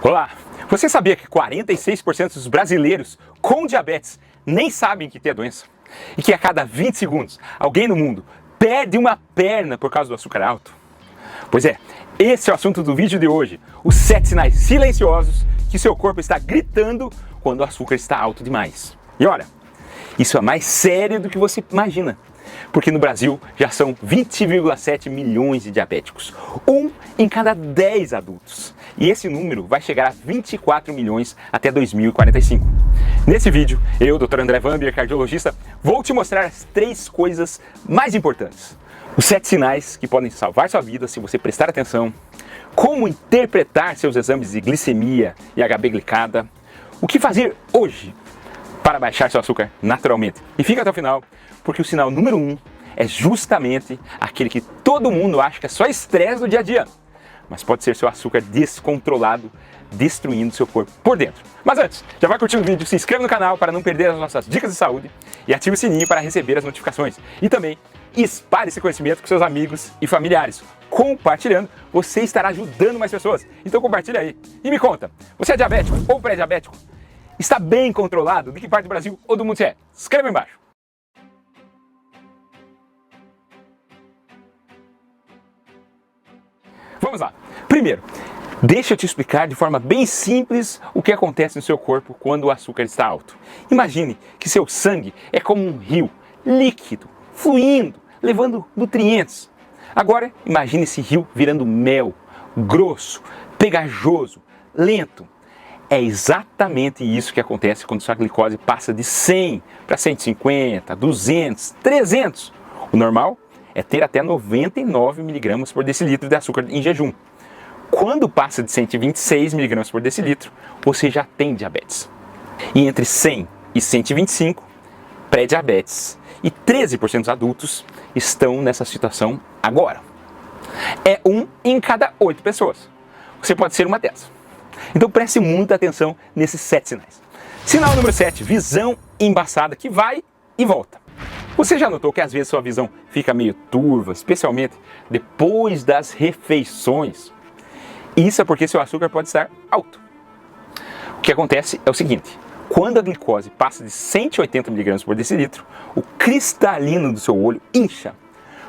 Olá! Você sabia que 46% dos brasileiros com diabetes nem sabem que tem a doença? E que a cada 20 segundos alguém no mundo perde uma perna por causa do açúcar alto? Pois é, esse é o assunto do vídeo de hoje. Os 7 sinais silenciosos que seu corpo está gritando quando o açúcar está alto demais. E olha, isso é mais sério do que você imagina. Porque no Brasil já são 20,7 milhões de diabéticos, 1 em cada 10 adultos. E esse número vai chegar a 24 milhões até 2045. Nesse vídeo, eu, Dr. André Vambier, cardiologista, vou te mostrar as 3 coisas mais importantes. Os 7 sinais que podem salvar sua vida se você prestar atenção, como interpretar seus exames de glicemia e HB glicada, o que fazer hoje para baixar seu açúcar naturalmente. E fica até o final, porque o sinal número 1 é justamente aquele que todo mundo acha que é só estresse do dia a dia, mas pode ser seu açúcar descontrolado, destruindo seu corpo por dentro. Mas antes, já vai curtindo o vídeo, se inscreva no canal para não perder as nossas dicas de saúde e ative o sininho para receber as notificações. E também espalhe esse conhecimento com seus amigos e familiares. Compartilhando, você estará ajudando mais pessoas. Então compartilha aí. E me conta, você é diabético ou pré-diabético? Está bem controlado? De que parte do Brasil ou do mundo você é? Escreva aí embaixo. Vamos lá. Primeiro, deixa eu te explicar de forma bem simples o que acontece no seu corpo quando o açúcar está alto. Imagine que seu sangue é como um rio líquido, fluindo, levando nutrientes. Agora, imagine esse rio virando mel, grosso, pegajoso, lento. É exatamente isso que acontece quando sua glicose passa de 100 para 150, 200, 300. O normal é ter até 99 mg por decilitro de açúcar em jejum. Quando passa de 126 mg por decilitro, você já tem diabetes. E entre 100 e 125, pré-diabetes. E 13% dos adultos estão nessa situação agora. É 1 em cada 8 pessoas. Você pode ser uma dessas. Então preste muita atenção nesses 7 sinais. Sinal número 7, visão embaçada que vai e volta. Você já notou que às vezes sua visão fica meio turva, especialmente depois das refeições? Isso é porque seu açúcar pode estar alto. O que acontece é o seguinte, quando a glicose passa de 180 mg por decilitro, o cristalino do seu olho incha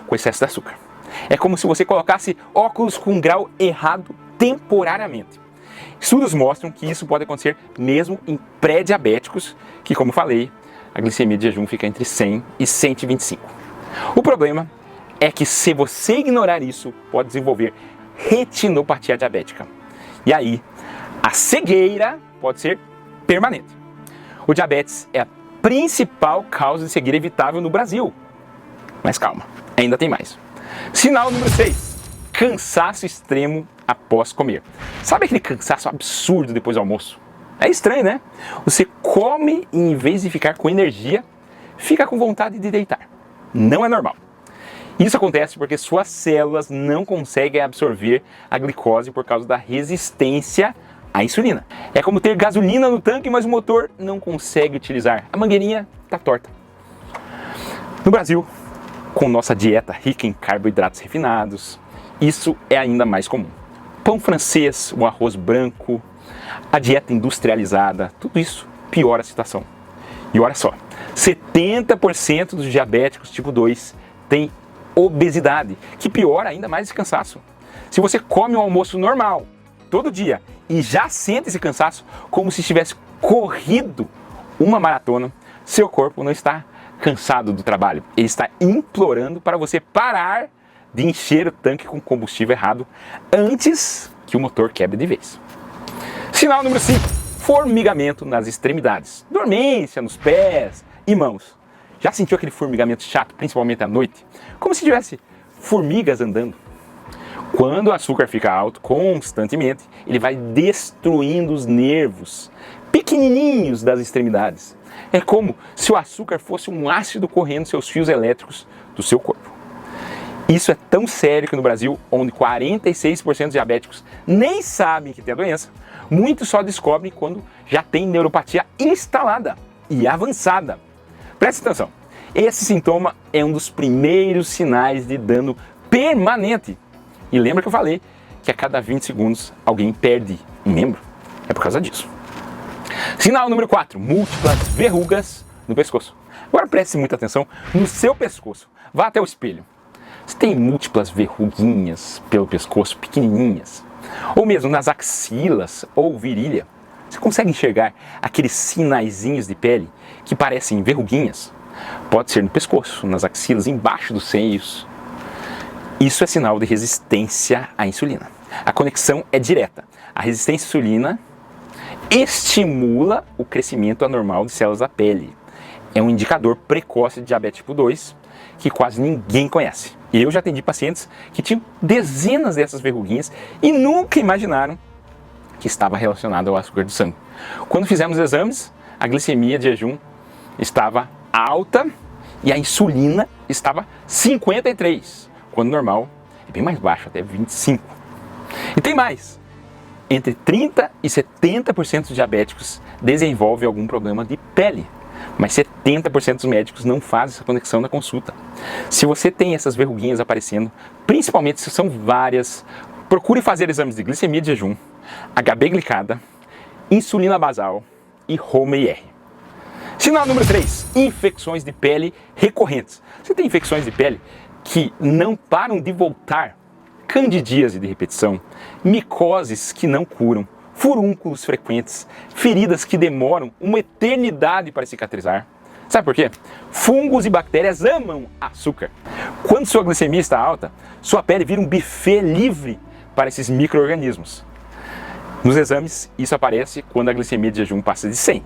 com excesso de açúcar. É como se você colocasse óculos com grau errado temporariamente. Estudos mostram que isso pode acontecer mesmo em pré-diabéticos, que, como falei, a glicemia de jejum fica entre 100 e 125. O problema é que se você ignorar isso, pode desenvolver retinopatia diabética. E aí, a cegueira pode ser permanente. O diabetes é a principal causa de cegueira evitável no Brasil. Mas calma, ainda tem mais. Sinal número 6. Cansaço extremo após comer. Sabe aquele cansaço absurdo depois do almoço? É estranho, né? Você come e em vez de ficar com energia, fica com vontade de deitar. Não é normal. Isso acontece porque suas células não conseguem absorver a glicose por causa da resistência à insulina. É como ter gasolina no tanque, mas o motor não consegue utilizar. A mangueirinha está torta. No Brasil, com nossa dieta rica em carboidratos refinados, isso é ainda mais comum. Pão francês, o arroz branco, a dieta industrializada, tudo isso piora a situação. E olha só, 70% dos diabéticos tipo 2 têm obesidade, que piora ainda mais esse cansaço. Se você come um almoço normal, todo dia, e já sente esse cansaço como se tivesse corrido uma maratona, seu corpo não está cansado do trabalho, ele está implorando para você parar de encher o tanque com combustível errado antes que o motor quebre de vez. Sinal número 5, formigamento nas extremidades, dormência nos pés e mãos. Já sentiu aquele formigamento chato, principalmente à noite? Como se tivesse formigas andando. Quando o açúcar fica alto constantemente, ele vai destruindo os nervos pequenininhos das extremidades. É como se o açúcar fosse um ácido correndo seus fios elétricos do seu corpo. Isso é tão sério que no Brasil, onde 46% dos diabéticos nem sabem que tem a doença, muitos só descobrem quando já tem neuropatia instalada e avançada. Preste atenção, esse sintoma é um dos primeiros sinais de dano permanente. E lembra que eu falei que a cada 20 segundos alguém perde um membro? É por causa disso. Sinal número 4, múltiplas verrugas no pescoço. Agora preste muita atenção no seu pescoço. Vá até o espelho. Você tem múltiplas verruguinhas pelo pescoço, pequenininhas, ou mesmo nas axilas ou virilha. Você consegue enxergar aqueles sinaizinhos de pele que parecem verruguinhas? Pode ser no pescoço, nas axilas, embaixo dos seios. Isso é sinal de resistência à insulina. A conexão é direta. A resistência à insulina estimula o crescimento anormal de células da pele. É um indicador precoce de diabetes tipo 2 que quase ninguém conhece. E eu já atendi pacientes que tinham dezenas dessas verruguinhas e nunca imaginaram que estava relacionado ao açúcar do sangue. Quando fizemos exames, a glicemia de jejum estava alta e a insulina estava 53, quando normal é bem mais baixo, até 25. E tem mais, entre 30% e 70% dos diabéticos desenvolvem algum problema de pele, mas 70% dos médicos não fazem essa conexão na consulta. Se você tem essas verruguinhas aparecendo, principalmente se são várias, procure fazer exames de glicemia de jejum, HB glicada, insulina basal e HOMA-IR. Sinal número 3, infecções de pele recorrentes. Você tem infecções de pele que não param de voltar, candidíase de repetição, micoses que não curam, furúnculos frequentes, feridas que demoram uma eternidade para cicatrizar. Sabe por quê? Fungos e bactérias amam açúcar. Quando sua glicemia está alta, sua pele vira um buffet livre para esses micro-organismos. Nos exames, isso aparece quando a glicemia de jejum passa de 100,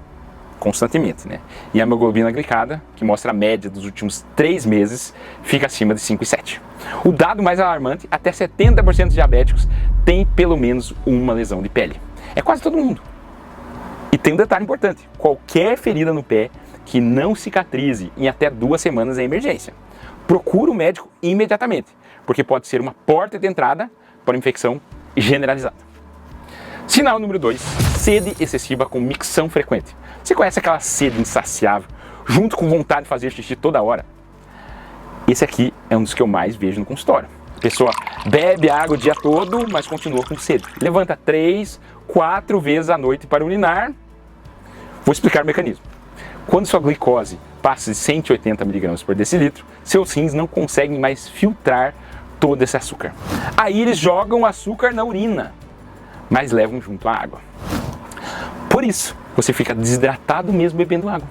constantemente, né? E a hemoglobina glicada, que mostra a média dos últimos 3 meses, fica acima de 5,7. O dado mais alarmante, até 70% de diabéticos têm pelo menos uma lesão de pele. É quase todo mundo. E tem um detalhe importante, qualquer ferida no pé que não cicatrize em até 2 semanas é emergência. Procure o médico imediatamente, porque pode ser uma porta de entrada para uma infecção generalizada. Sinal número 2, sede excessiva com micção frequente. Você conhece aquela sede insaciável, junto com vontade de fazer xixi toda hora? Esse aqui é um dos que eu mais vejo no consultório. A pessoa bebe água o dia todo, mas continua com sede. Levanta 3, 4 vezes à noite para urinar. Vou explicar o mecanismo. Quando sua glicose passa de 180 mg por decilitro, seus rins não conseguem mais filtrar todo esse açúcar. Aí eles jogam o açúcar na urina, mas levam junto a água. Por isso, você fica desidratado mesmo bebendo água.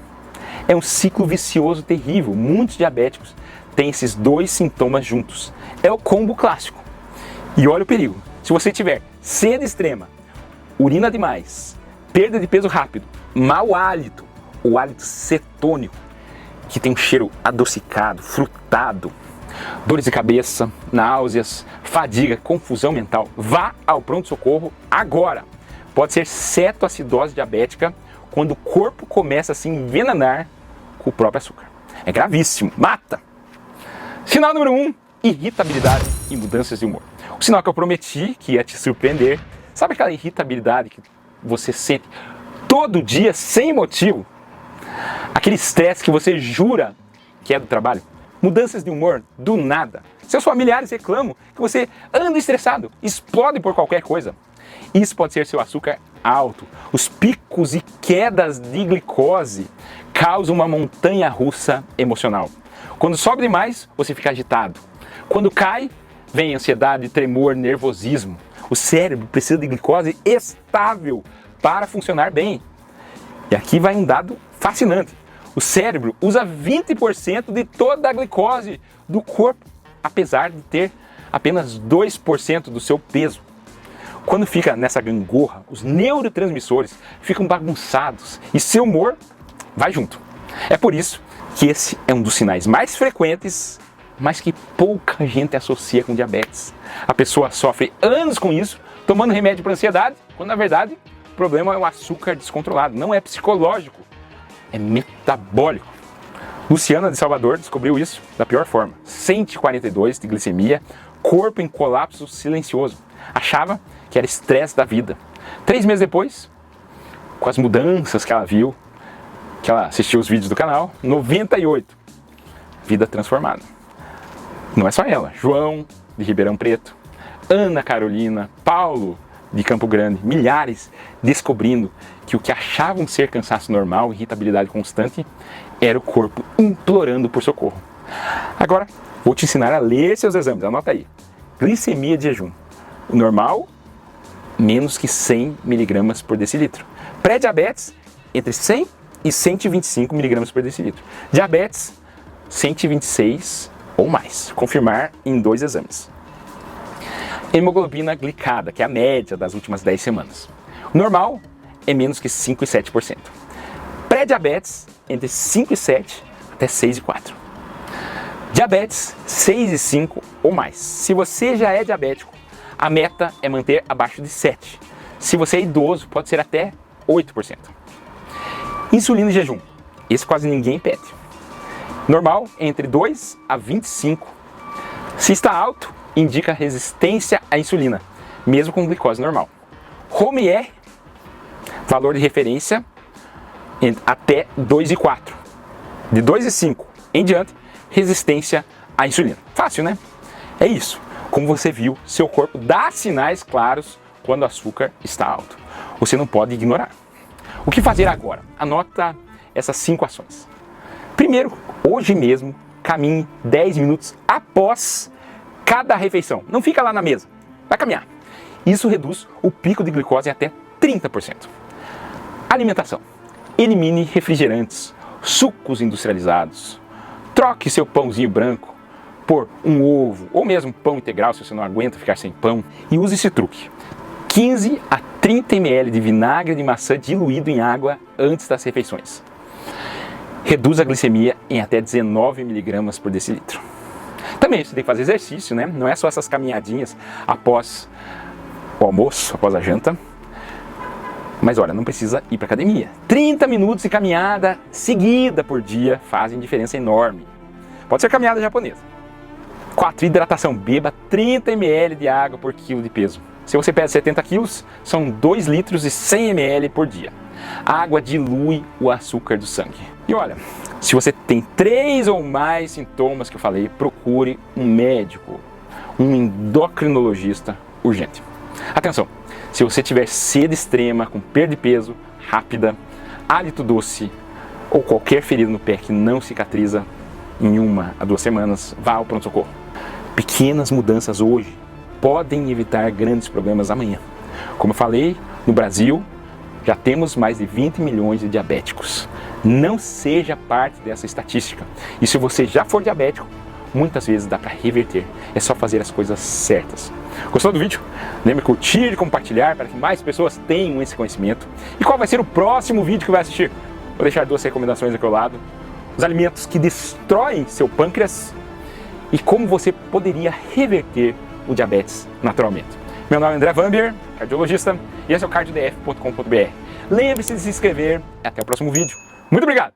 É um ciclo vicioso terrível. Muitos diabéticos têm esses 2 sintomas juntos. É o combo clássico. E olha o perigo. Se você tiver sede extrema, urina demais, perda de peso rápido, mau hálito, ou hálito cetônico, que tem um cheiro adocicado, frutado, dores de cabeça, náuseas, fadiga, confusão mental, vá ao pronto-socorro agora. Pode ser cetoacidose diabética, quando o corpo começa a se envenenar com o próprio açúcar. É gravíssimo, mata! Sinal número 1, irritabilidade e mudanças de humor. O sinal que eu prometi que ia te surpreender, sabe aquela irritabilidade que você sente todo dia sem motivo? Aquele estresse que você jura que é do trabalho? Mudanças de humor do nada. Seus familiares reclamam que você anda estressado, explode por qualquer coisa. Isso pode ser seu açúcar alto. Os picos e quedas de glicose causam uma montanha russa emocional. Quando sobe demais, você fica agitado. Quando cai, vem ansiedade, tremor, nervosismo. O cérebro precisa de glicose estável para funcionar bem. E aqui vai um dado fascinante. O cérebro usa 20% de toda a glicose do corpo, apesar de ter apenas 2% do seu peso. Quando fica nessa gangorra, os neurotransmissores ficam bagunçados e seu humor vai junto. É por isso que esse é um dos sinais mais frequentes, mas que pouca gente associa com diabetes. A pessoa sofre anos com isso, tomando remédio para ansiedade, quando na verdade o problema é o açúcar descontrolado, não é psicológico, é metabólico. Luciana de Salvador descobriu isso da pior forma. 142 de glicemia, corpo em colapso silencioso. Achava que era estresse da vida. 3 meses depois, com as mudanças que ela viu, que ela assistiu os vídeos do canal, 98. Vida transformada. Não é só ela. João, de Ribeirão Preto, Ana Carolina, Paulo, de Campo Grande, milhares, descobrindo que o que achavam ser cansaço normal, irritabilidade constante, era o corpo implorando por socorro. Agora, vou te ensinar a ler seus exames, anota aí. Glicemia de jejum. O normal, menos que 100 mg por decilitro. Pré-diabetes, entre 100 e 125 mg por decilitro. Diabetes, 126 ou mais. Confirmar em 2 exames. Hemoglobina glicada, que é a média das últimas 10 semanas. O normal é menos que 5,7%. Pré-diabetes, entre 5,7 até 6,4. Diabetes, 6,5 ou mais. Se você já é diabético, a meta é manter abaixo de 7. Se você é idoso, pode ser até 8%. Insulina em jejum. Esse quase ninguém pede. Normal é entre 2 a 25. Se está alto, indica resistência à insulina, mesmo com glicose normal. HOME-E, valor de referência até 2,4. De 2,5 em diante, resistência à insulina. Fácil, né? É isso. Como você viu, seu corpo dá sinais claros quando o açúcar está alto. Você não pode ignorar. O que fazer agora? Anota essas 5 ações. Primeiro, hoje mesmo, caminhe 10 minutos após cada refeição. Não fica lá na mesa, vai caminhar. Isso reduz o pico de glicose em até 30%. Alimentação. Elimine refrigerantes, sucos industrializados. Troque seu pãozinho branco por um ovo ou mesmo pão integral se você não aguenta ficar sem pão. E use esse truque. 15 a 30 ml de vinagre de maçã diluído em água antes das refeições. Reduz a glicemia em até 19 mg por decilitro. Também você tem que fazer exercício, né? Não é só essas caminhadinhas após o almoço, após a janta. Mas olha, não precisa ir para academia. 30 minutos de caminhada seguida por dia fazem diferença enorme. Pode ser caminhada japonesa. 4. Hidratação. Beba 30 ml de água por quilo de peso. Se você pesa 70 quilos, são 2 litros e 100 ml por dia. A água dilui o açúcar do sangue. E olha, se você tem 3 ou mais sintomas que eu falei, procure um médico, um endocrinologista urgente. Atenção, se você tiver sede extrema, com perda de peso rápida, hálito doce ou qualquer ferida no pé que não cicatriza em 1 a 2 semanas, vá ao pronto-socorro. Pequenas mudanças hoje podem evitar grandes problemas amanhã. Como eu falei, no Brasil já temos mais de 20 milhões de diabéticos. Não seja parte dessa estatística. E se você já for diabético, muitas vezes dá para reverter. É só fazer as coisas certas. Gostou do vídeo? Lembre de curtir e compartilhar para que mais pessoas tenham esse conhecimento. E qual vai ser o próximo vídeo que vai assistir? Vou deixar 2 recomendações aqui ao lado. Os alimentos que destroem seu pâncreas e como você poderia reverter o diabetes naturalmente. Meu nome é André Vambier, cardiologista, e esse é o cardiodf.com.br. Lembre-se de se inscrever. Até o próximo vídeo. Muito obrigado!